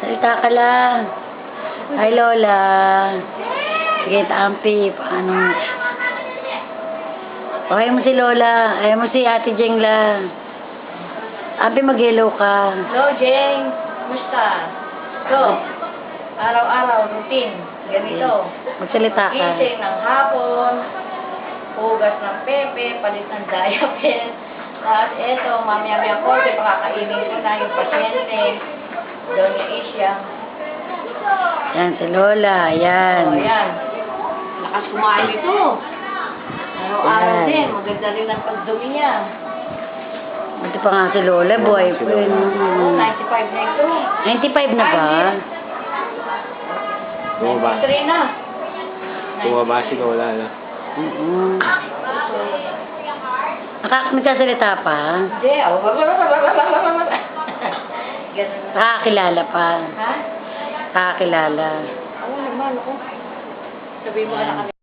Salita ka lang. Hi, Lola. Sige, Ampi. Paano? Okay mo si Lola. Ayaw mo si Ate Jengla. Ampi, mag-hello ka. Hello, Jeng. Kumusta? So, araw-araw, routine. Ganito. Magsalita ka. Gising ng hapon, hugas ng pepe, palit ng diaper. Tapos eto, mamaya-maya po, pakakainin ko na yung pasyente. Doña Isya. Yan, si Lola. Yan. O, yan. Lakas kumain ito. Araw-araw Yan. din. Maganda rin ang pagdumi niya. Ito pa nga si Lola, boyfriend. Oo, 95 na ito. 95 na ba? Bumaba. 93 na. Bumaba si Lola, no? Nagsasalita pa? Hindi. Ganun na. Nakakilala pa. Ha? Nakakilala. Oo naman, ako. Sabihin mo na kami.